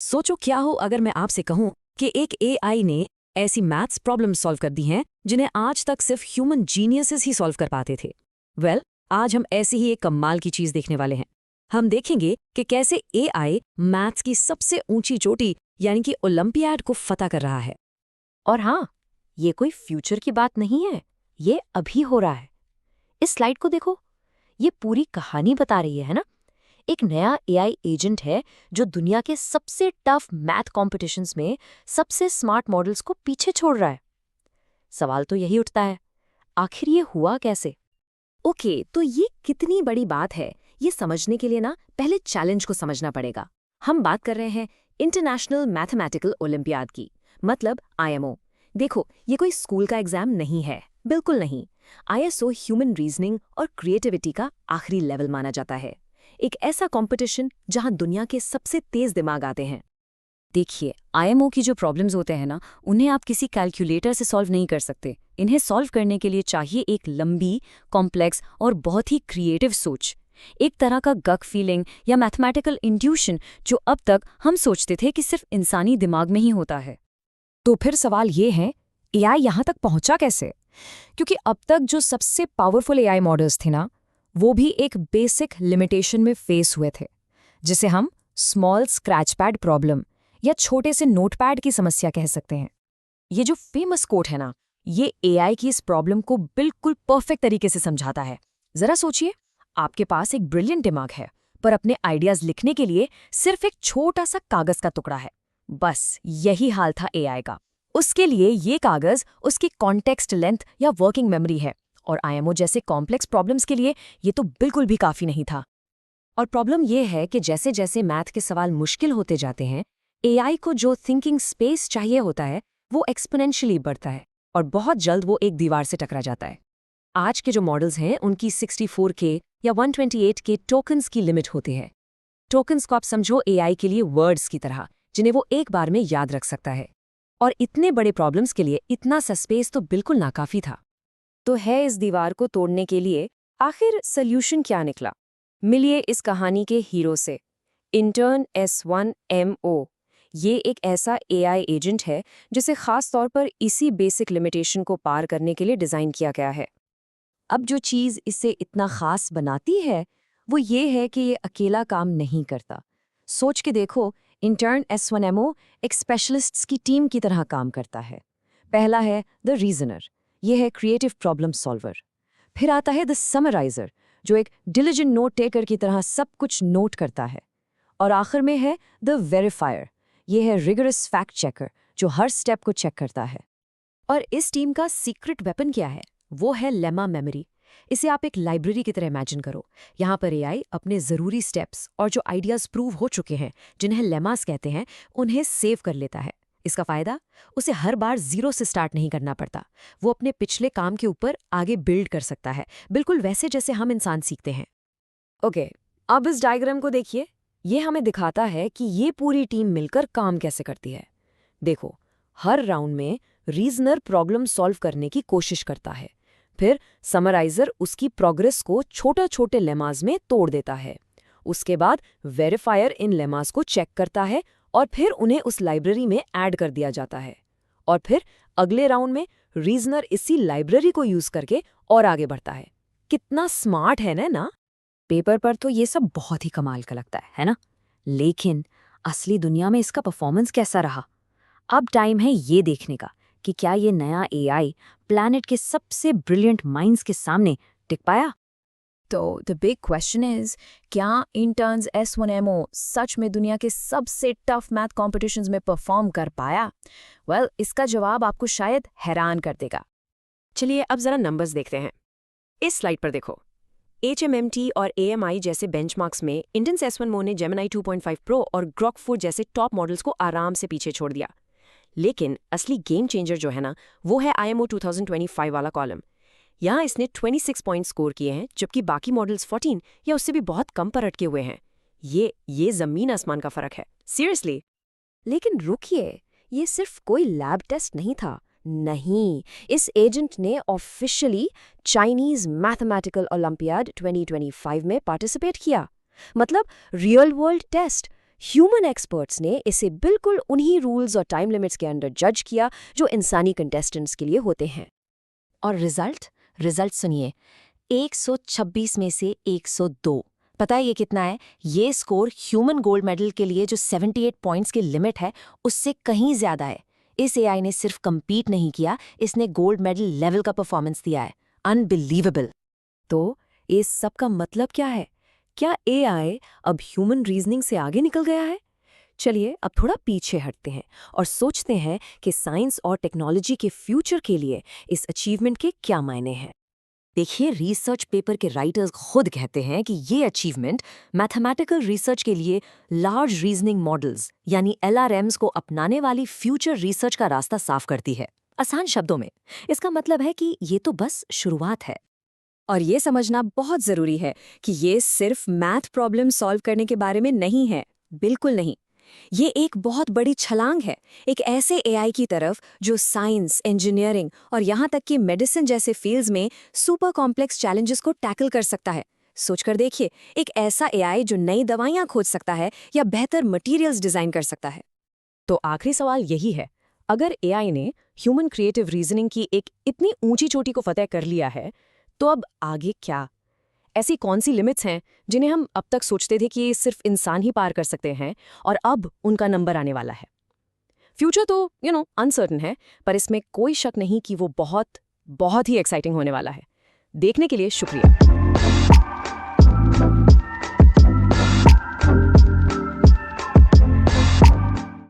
सोचो क्या हो अगर मैं आपसे कहूं कि एक एआई ने ऐसी मैथ्स प्रॉब्लम सॉल्व कर दी हैं जिन्हें आज तक सिर्फ ह्यूमन जीनियसेस ही सॉल्व कर पाते थे। आज हम ऐसी ही एक कमाल की चीज देखने वाले हैं। हम देखेंगे कि कैसे एआई मैथ्स की सबसे ऊंची चोटी यानी कि ओलंपियाड को फतह कर रहा है। और हाँ, ये कोई फ्यूचर की बात नहीं है, ये अभी हो रहा है। इस स्लाइड को देखो, ये पूरी कहानी बता रही है ना। एक नया एआई एजेंट है जो दुनिया के सबसे टफ मैथ कॉम्पिटिशन्स में सबसे स्मार्ट मॉडल्स को पीछे छोड़ रहा है। सवाल तो यही उठता है, आखिर ये हुआ कैसे? ओके, तो ये कितनी बड़ी बात है ये समझने के लिए ना पहले चैलेंज को समझना पड़ेगा। हम बात कर रहे हैं इंटरनेशनल मैथमेटिकल ओलंपियाड की, मतलब आईएमओ। देखो, ये कोई स्कूल का एग्जाम नहीं है, बिल्कुल नहीं। आईएसओ ह्यूमन रीजनिंग और क्रिएटिविटी का आखिरी लेवल माना जाता है। एक ऐसा कंपटीशन जहां दुनिया के सबसे तेज दिमाग आते हैं। देखिए, आईएमओ की जो प्रॉब्लम्स होते हैं ना, उन्हें आप किसी कैलकुलेटर से सॉल्व नहीं कर सकते। इन्हें सॉल्व करने के लिए चाहिए एक लंबी, कॉम्प्लेक्स और बहुत ही क्रिएटिव सोच, एक तरह का गक फीलिंग या मैथमेटिकल इंट्यूशन जो अब तक हम सोचते थे कि सिर्फ इंसानी दिमाग में ही होता है। तो फिर सवाल ये है, एआई यहां तक पहुंचा कैसे? क्योंकि अब तक जो सबसे पावरफुल एआई मॉडल्स थे ना, वो भी एक बेसिक लिमिटेशन में फेस हुए थे, जिसे हम स्मॉल स्क्रैचपैड प्रॉब्लम या छोटे से नोटपैड की समस्या कह सकते हैं। ये जो फेमस कोट है ना, ये एआई की इस प्रॉब्लम को बिल्कुल परफेक्ट तरीके से समझाता है। जरा सोचिए, आपके पास एक ब्रिलियंट दिमाग है, पर अपने आइडियाज लिखने के लिए सिर्फ एक छोटा सा कागज का टुकड़ा है। बस यही हाल था एआई का। उसके लिए ये कागज उसकी कॉन्टेक्स्ट लेंथ या वर्किंग मेमोरी है, और आईएमओ जैसे कॉम्प्लेक्स प्रॉब्लम्स के लिए ये तो बिल्कुल भी काफी नहीं था। और प्रॉब्लम ये है कि जैसे जैसे मैथ के सवाल मुश्किल होते जाते हैं, एआई को जो थिंकिंग स्पेस चाहिए होता है वो एक्सपोनेंशियली बढ़ता है, और बहुत जल्द वो एक दीवार से टकरा जाता है। आज के जो मॉडल्स हैं उनकी 64K या 128K टोकन्स की लिमिट होती है। टोकन्स को आप समझो एआई के लिए वर्ड्स की तरह, जिन्हें वो एक बार में याद रख सकता है। और इतने बड़े प्रॉब्लम्स के लिए इतना सा स्पेस तो बिल्कुल नाकाफी था। तो है इस दीवार को तोड़ने के लिए आखिर सॉल्यूशन क्या निकला? मिलिए इस कहानी के हीरो से, इंटर्न S1MO। ये एक ऐसा एआई एजेंट है जिसे खास तौर पर इसी बेसिक लिमिटेशन को पार करने के लिए डिज़ाइन किया गया है। अब जो चीज़ इसे इतना खास बनाती है वो ये है कि ये अकेला काम नहीं करता। सोच के देखो, इंटर्न S1MO एक स्पेशलिस्ट्स की टीम की तरह काम करता है। पहला है द रीजनर, ये है क्रिएटिव प्रॉब्लम सॉल्वर। फिर आता है द समराइजर, जो एक डिलिजेंट नोट टेकर की तरह सब कुछ नोट करता है। और आखिर में है द वेरीफायर, ये है रिगरस फैक्ट चेकर, जो हर स्टेप को चेक करता है। और इस टीम का सीक्रेट वेपन क्या है? वो है लेमा मेमोरी। इसे आप एक लाइब्रेरी की तरह इमेजिन करो। यहाँ पर एआई अपने ज़रूरी स्टेप्स और जो आइडियाज़ प्रूव हो चुके हैं, जिन्हें लेमास कहते हैं, उन्हें सेव कर लेता है। इसका फ़ायदा, उसे हर बार ज़ीरो से स्टार्ट नहीं करना पड़ता। वो अपने पिछले काम के ऊपर आगे बिल्ड कर सकता है, बिल्कुल वैसे जैसे हम इंसान सीखते हैं। ओके, अब इस डायग्राम को देखिए। ये हमें दिखाता है कि ये पूरी टीम मिलकर काम कैसे करती है। देखो, हर राउंड में रीजनर प्रॉब्लम सॉल्व करने की कोशिश करता है। फिर समराइजर उसकी प्रोग्रेस को छोटे छोटे लेमास में तोड़ देता है। उसके बाद वेरीफायर इन लेमास को चेक करता है और फिर उन्हें उस लाइब्रेरी में ऐड कर दिया जाता है। और फिर अगले राउंड में रीजनर इसी लाइब्रेरी को यूज करके और आगे बढ़ता है। कितना स्मार्ट है ना? पेपर पर तो ये सब बहुत ही कमाल का लगता है ना? लेकिन असली दुनिया में इसका परफॉर्मेंस कैसा रहा? अब टाइम है ये देखने का कि क्या ये नया एआई प्लैनेट के सबसे ब्रिलियंट माइंड्स के सामने टिक पाया। तो द बिग क्वेश्चन इज, क्या इंटर्न्स S1MO सच में दुनिया के सबसे टफ मैथ कॉम्पिटिशन्स में परफॉर्म कर पाया? इसका जवाब आपको शायद हैरान कर देगा। चलिए अब जरा नंबर्स देखते हैं। इस स्लाइड पर देखो, HMMT और AMI जैसे बेंचमार्क्स में इंटेंस S1MO ने Gemini 2.5 Pro और Grok 4 जैसे टॉप मॉडल्स को आराम से पीछे छोड़ दिया। लेकिन असली गेम चेंजर जो है ना, वो है IMO 2025 वाला कॉलम। यहाँ इसने 26 पॉइंट स्कोर किए हैं, जबकि बाकी मॉडल्स 14 या उससे भी बहुत कम पर अटके हुए हैं। ये जमीन आसमान का फर्क है, सीरियसली। लेकिन रुकिए, ये सिर्फ कोई लैब टेस्ट नहीं था। नहीं, इस एजेंट ने ऑफिशियली चाइनीज मैथमेटिकल ओलंपियाड 2025 में पार्टिसिपेट किया। मतलब real world test, human experts ने इसे बिल्कुल उन्हीं रूल्स और टाइम लिमिट्स के अंडर जज किया जो इंसानी कंटेस्टेंट्स के लिए होते हैं। और रिजल्ट सुनिए, 126 में से 102। पता है ये कितना है? ये स्कोर ह्यूमन गोल्ड मेडल के लिए जो 78 पॉइंट्स की लिमिट है उससे कहीं ज्यादा है। इस एआई ने सिर्फ compete नहीं किया, इसने गोल्ड मेडल लेवल का परफॉर्मेंस दिया है। अनबिलीवेबल। तो इस सब का मतलब क्या है? क्या एआई अब ह्यूमन रीजनिंग से आगे निकल गया है? चलिए अब थोड़ा पीछे हटते हैं और सोचते हैं कि साइंस और टेक्नोलॉजी के फ्यूचर के लिए इस अचीवमेंट के क्या मायने हैं। देखिए, रिसर्च पेपर के राइटर्स खुद कहते हैं कि ये अचीवमेंट मैथमेटिकल रिसर्च के लिए लार्ज रीजनिंग मॉडल्स यानी LRMs को अपनाने वाली फ्यूचर रिसर्च का रास्ता साफ करती है। आसान शब्दों में इसका मतलब है कि ये तो बस शुरुआत है। और ये समझना बहुत ज़रूरी है कि ये सिर्फ मैथ प्रॉब्लम सॉल्व करने के बारे में नहीं है, बिल्कुल नहीं। ये एक बहुत बड़ी छलांग है, एक ऐसे एआई की तरफ जो साइंस, इंजीनियरिंग और यहाँ तक कि मेडिसिन जैसे फील्ड्स में सुपर कॉम्प्लेक्स चैलेंजेस को टैकल कर सकता है। सोचकर देखिए, एक ऐसा एआई जो नई दवाइयाँ खोज सकता है या बेहतर मटीरियल्स डिज़ाइन कर सकता है। तो आखिरी सवाल यही है, अगर एआई ने ह्यूमन क्रिएटिव रीजनिंग की एक इतनी ऊंची चोटी को फतेह कर लिया है, तो अब आगे क्या? ऐसी कौन सी लिमिट्स हैं जिन्हें हम अब तक सोचते थे कि सिर्फ इंसान ही पार कर सकते हैं और अब उनका नंबर आने वाला है? फ्यूचर तो अनसर्टन है, पर इसमें कोई शक नहीं कि वो बहुत बहुत ही एक्साइटिंग होने वाला है। देखने के लिए शुक्रिया।